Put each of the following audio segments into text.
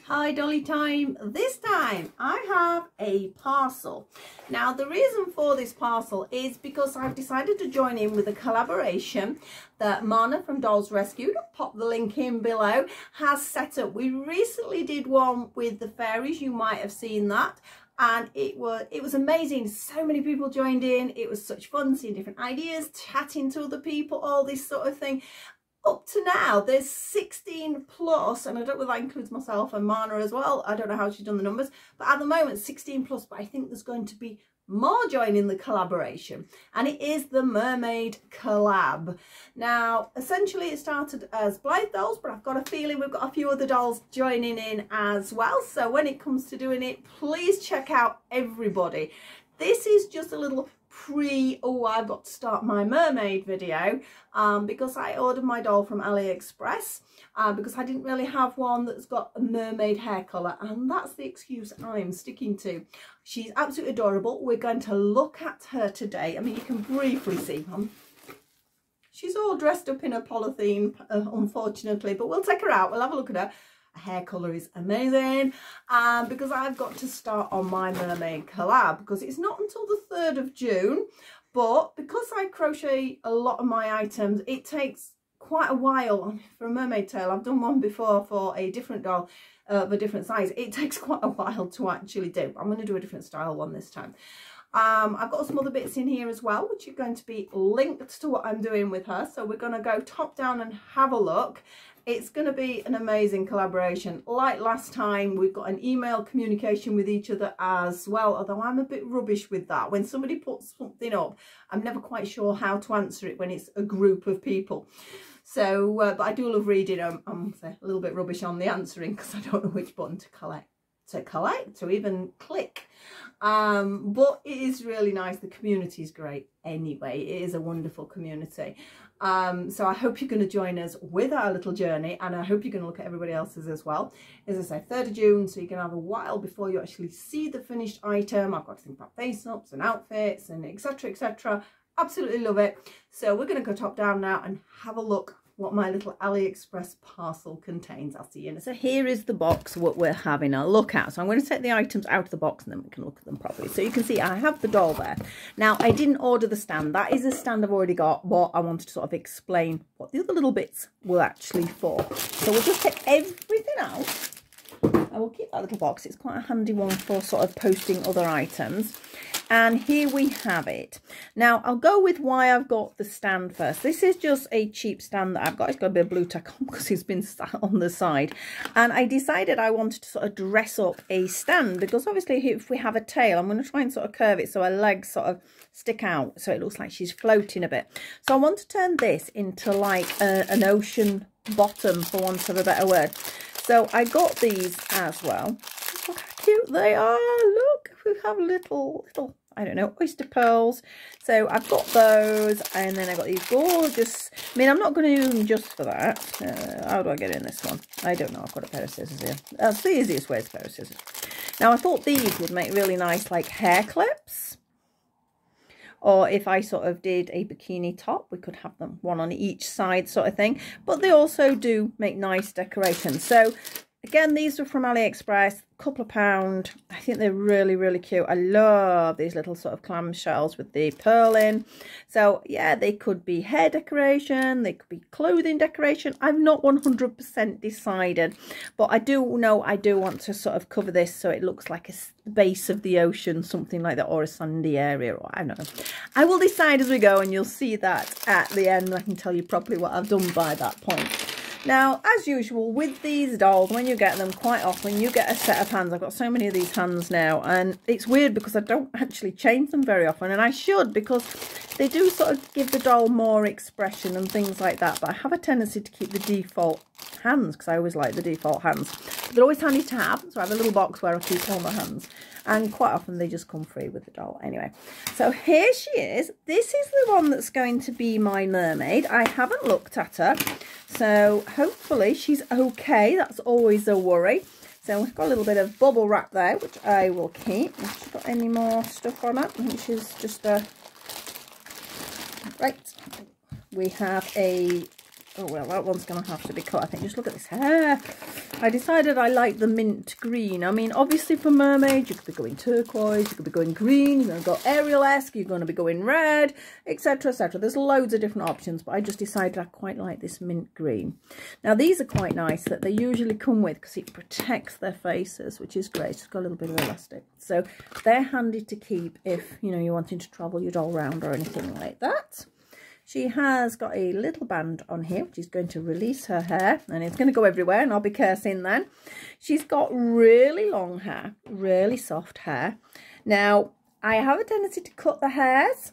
Hi Dolly time. This time I have a parcel. Now the reason for this parcel is because I've decided to join in with a collaboration that Marna from Dolls Rescued, I'll pop the link in below, has set up. We recently did one with the fairies, you might have seen that, and it was amazing. So many people joined in. It was such fun seeing different ideas, chatting to other people, all this sort of thing. Up to now there's 16 plus, and I don't know if that includes myself and Marna as well. I don't know how she's done the numbers, but at the moment 16 plus, but I think there's going to be more joining the collaboration, and it is the Mermaid Collab. Now essentially it started as Blythe dolls, but I've got a feeling we've got a few other dolls joining in as well, so when it comes to doing it, please check out everybody. This is just a little I've got to start my mermaid video because I ordered my doll from AliExpress because I didn't really have one that's got a mermaid hair colour, and that's the excuse I'm sticking to. She's absolutely adorable. We're going to look at her today. I mean, you can briefly see she's all dressed up in a polythene, unfortunately, but we'll take her out, we'll have a look at her. Hair colour is amazing, because I've got to start on my mermaid collab because it's not until the 3rd of June, but because I crochet a lot of my items, it takes quite a while for a mermaid tail. I've done one before for a different doll of a different size. It takes quite a while to actually do. I'm going to do a different style one this time. I've got some other bits in here as well, which are going to be linked to what I'm doing with her. So we're going to go top down and have a look. It's going to be an amazing collaboration. Like last time, we've got an email communication with each other as well, although I'm a bit rubbish with that. When somebody puts something up, I'm never quite sure how to answer it when it's a group of people. So, but I do love reading. I'm a little bit rubbish on the answering because I don't know which button to even click. But it is really nice. The community is great anyway. It is a wonderful community. So I hope you're going to join us with our little journey, and I hope you're going to look at everybody else's as well. As I say, 3rd of June, so you're going to have a while before you actually see the finished item. I've got to think about face-ups and outfits and etc, etc. Absolutely love it. So we're going to go top down now and have a look what my little AliExpress parcel contains. I'll see you in a second. So here is the box, what we're having a look at. So I'm going to take the items out of the box and then we can look at them properly. So you can see I have the doll there. Now I didn't order the stand. That is a stand I've already got, but I wanted to sort of explain what the other little bits were actually for. So we'll just take everything out. I will keep that little box. It's quite a handy one for sort of posting other items. And here we have it. Now I'll go with why I've got the stand first. This is just a cheap stand that I've got. It's got a bit of blue tack on because it's been sat on the side. And I decided I wanted to sort of dress up a stand because obviously if we have a tail, I'm going to try and sort of curve it so her legs sort of stick out so it looks like she's floating a bit. So I want to turn this into like an ocean bottom, for want of a better word. So I got these as well. Look how cute they are. Look, we have little, I don't know, oyster pearls. So I've got those, and then I got these gorgeous, I mean, I'm not going to use them just for that. How do I get in this one? I don't know. I've got a pair of scissors here. That's the easiest way, is a pair of scissors. Now I thought these would make really nice like hair clips. Or if I sort of did a bikini top, we could have them one on each side sort of thing. But they also do make nice decorations. So again, these are from AliExpress, a couple of £. I think they're really, really cute. I love these little sort of clamshells with the pearl in. So yeah, they could be hair decoration, they could be clothing decoration. I've not 100% decided, but I do know I do want to sort of cover this so it looks like a base of the ocean, something like that, or a sandy area, or I don't know. I will decide as we go, and you'll see that at the end. I can tell you properly what I've done by that point. Now, as usual with these dolls, when you get them, quite often you get a set of hands. I've got so many of these hands now, and it's weird because I don't actually change them very often, and I should, because they do sort of give the doll more expression and things like that, but I have a tendency to keep the default hands because I always like the default hands. But they're always handy to have, so I have a little box where I keep all my hands, and quite often they just come free with the doll. Anyway, so here she is. This is the one that's going to be my mermaid. I haven't looked at her, so hopefully she's okay. That's always a worry. So we've got a little bit of bubble wrap there, which I will keep. Has she got any more stuff on it? I think she's just a... Right. We have a Oh, well, that one's going to have to be cut, I think. Just look at this hair. I decided I like the mint green. I mean, obviously for mermaid, you could be going turquoise, you could be going green, you're going to go Ariel-esque, you're going to be going red, etc, etc. There's loads of different options, but I just decided I quite like this mint green. Now, these are quite nice that they usually come with because it protects their faces, which is great. It's got a little bit of elastic. So they're handy to keep if, you know, you're wanting to travel your doll around or anything like that. She has got a little band on here, which is going to release her hair, and it's going to go everywhere, and I'll be cursing then. She's got really long hair, really soft hair. Now, I have a tendency to cut the hairs,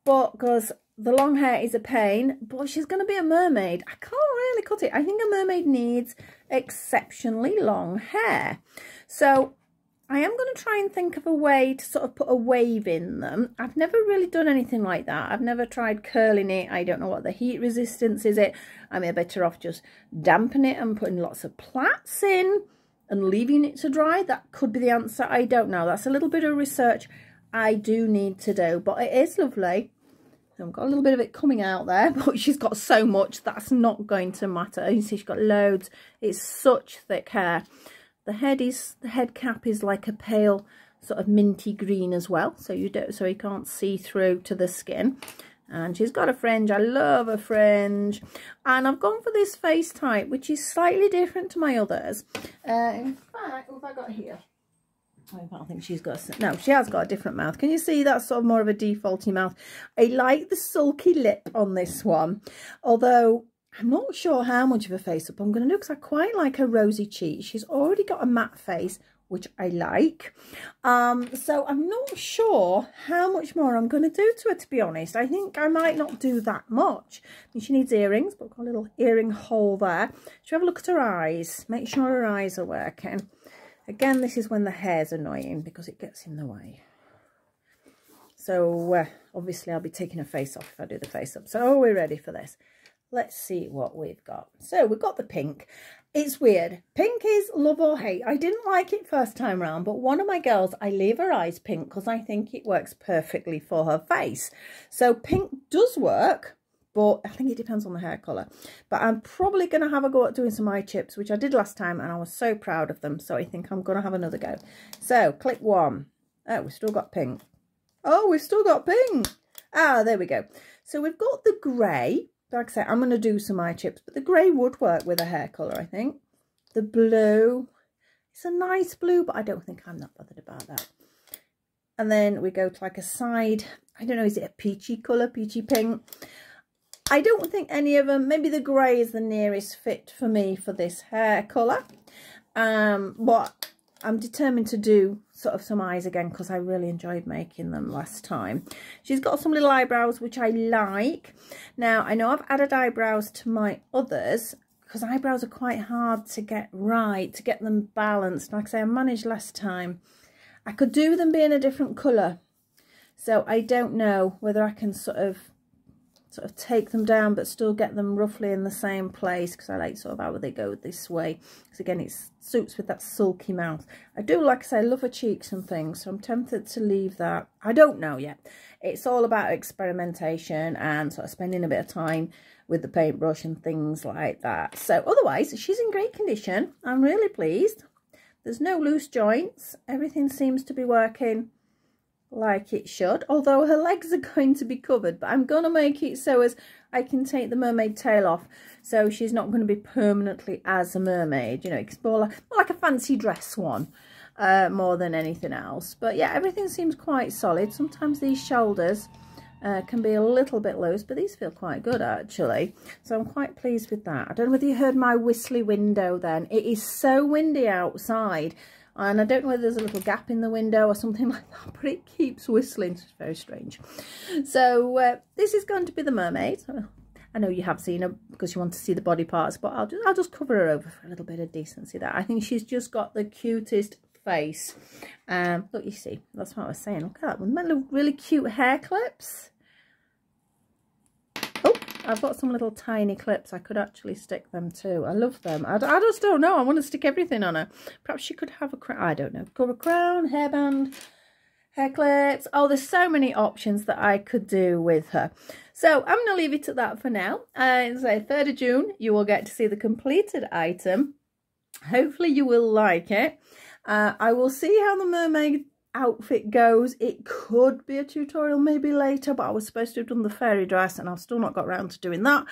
but because the long hair is a pain, but she's going to be a mermaid. I can't really cut it. I think a mermaid needs exceptionally long hair. So I am going to try and think of a way to sort of put a wave in them. I've never really done anything like that. I've never tried curling it. I don't know what the heat resistance is. I mean, better off just dampening it and putting lots of plaits in and leaving it to dry. That could be the answer. I don't know. That's a little bit of research I do need to do, but it is lovely. I've got a little bit of it coming out there, but she's got so much that's not going to matter. You see she's got loads. It's such thick hair. The head cap is like a pale sort of minty green as well, so you can't see through to the skin. And she's got a fringe. I love a fringe. And I've gone for this face type, which is slightly different to my others. In fact, what have I got here? I don't think she's got a, no, she has got a different mouth. Can you see that's sort of more of a defaulty mouth? I like the sulky lip on this one, although I'm not sure how much of a face up I'm going to do because I quite like her rosy cheeks. She's already got a matte face, which I like. So I'm not sure how much more I'm going to do to her, to be honest. I think I might not do that much. I mean, she needs earrings, but I've got a little earring hole there. Should we have a look at her eyes? Make sure her eyes are working. Again, this is when the hair's annoying because it gets in the way. So obviously I'll be taking her face off if I do the face up. So we're ready for this. Let's see what we've got. So we've got the pink. It's weird. Pink is love or hate. I didn't like it first time round, but one of my girls, I leave her eyes pink because I think it works perfectly for her face. So pink does work, but I think it depends on the hair colour. But I'm probably going to have a go at doing some eye chips, which I did last time, and I was so proud of them. So I think I'm going to have another go. So click one. Oh, we've still got pink. Oh, we've still got pink. Ah, there we go. So we've got the grey. Like I say, I'm going to do some eye chips, but the grey would work with a hair colour, I think. The blue, it's a nice blue, but I don't think I'm that bothered about that. And then we go to like a side, I don't know, is it a peachy colour, peachy pink? I don't think any of them, maybe the grey is the nearest fit for me for this hair colour. But I'm determined to do sort of some eyes again because I really enjoyed making them last time. She's got some little eyebrows, which I like. Now, I know I've added eyebrows to my others because eyebrows are quite hard to get right, to get them balanced. Like I say, I managed last time. I could do them being a different colour. So I don't know whether I can sort of take them down but still get them roughly in the same place because I like sort of how they go this way because again it suits with that sulky mouth. I do, like I say, love her cheeks and things, so I'm tempted to leave that. I don't know yet. It's all about experimentation and sort of spending a bit of time with the paintbrush and things like that. So otherwise she's in great condition. I'm really pleased. There's no loose joints. Everything seems to be working like it should, although her legs are going to be covered, but I'm going to make it so as I can take the mermaid tail off, so she's not going to be permanently as a mermaid, you know, it's more like a fancy dress one, more than anything else. But yeah, everything seems quite solid. Sometimes these shoulders can be a little bit loose, but these feel quite good actually, so I'm quite pleased with that. I don't know whether you heard my whistly window then. It is so windy outside, and I don't know whether there's a little gap in the window or something like that, but it keeps whistling. It's very strange. So this is going to be the mermaid. I know you have seen her because you want to see the body parts, but I'll just cover her over for a little bit of decency there. I think she's just got the cutest face. Look, you see, that's what I was saying. Look at that one. Little really cute hair clips. Oh, I've got some little tiny clips. I could actually stick them too. I love them. I just don't know. I want to stick everything on her. Perhaps she could have a crown. I don't know. Cover crown, hairband. hair clips. Oh, there's so many options that I could do with her. So I'm going to leave it at that for now. And so 3rd of June, you will get to see the completed item. Hopefully you will like it. I will see how the mermaid outfit goes. It could be a tutorial maybe later, but I was supposed to have done the fairy dress and I've still not got around to doing that.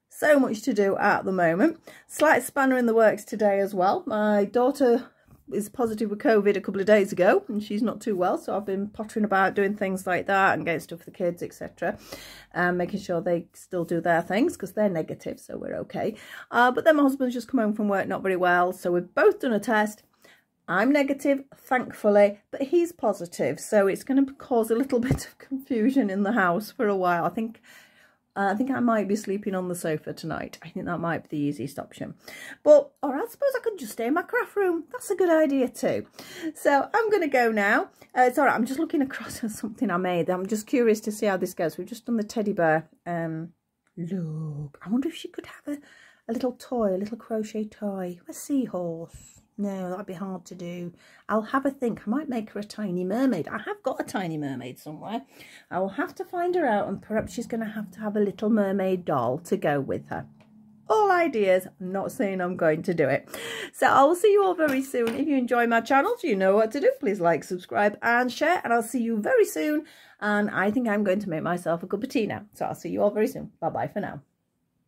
So much to do at the moment. Slight spanner in the works today as well. My daughter is positive with COVID a couple of days ago and she's not too well, so I've been pottering about doing things like that and getting stuff for the kids, etc. Making sure they still do their things because they're negative, so we're okay. But then my husband's just come home from work not very well, so we've both done a test. I'm negative, thankfully, but he's positive, so it's going to cause a little bit of confusion in the house for a while. I think I might be sleeping on the sofa tonight. I think that might be the easiest option. But, or I suppose I could just stay in my craft room. That's a good idea too. So I'm going to go now. It's all right. I'm just looking across at something I made. I'm just curious to see how this goes. We've just done the teddy bear. Look, I wonder if she could have a little toy, a little crochet toy. A seahorse. No, that'd be hard to do. I'll have a think. I might make her a tiny mermaid. I have got a tiny mermaid somewhere. I will have to find her out, and perhaps she's going to have a little mermaid doll to go with her. All ideas. I'm not saying I'm going to do it. So I will see you all very soon. If you enjoy my channels, you know what to do. Please like, subscribe and share, and I'll see you very soon. And I think I'm going to make myself a cup of tea now. So I'll see you all very soon. Bye-bye for now.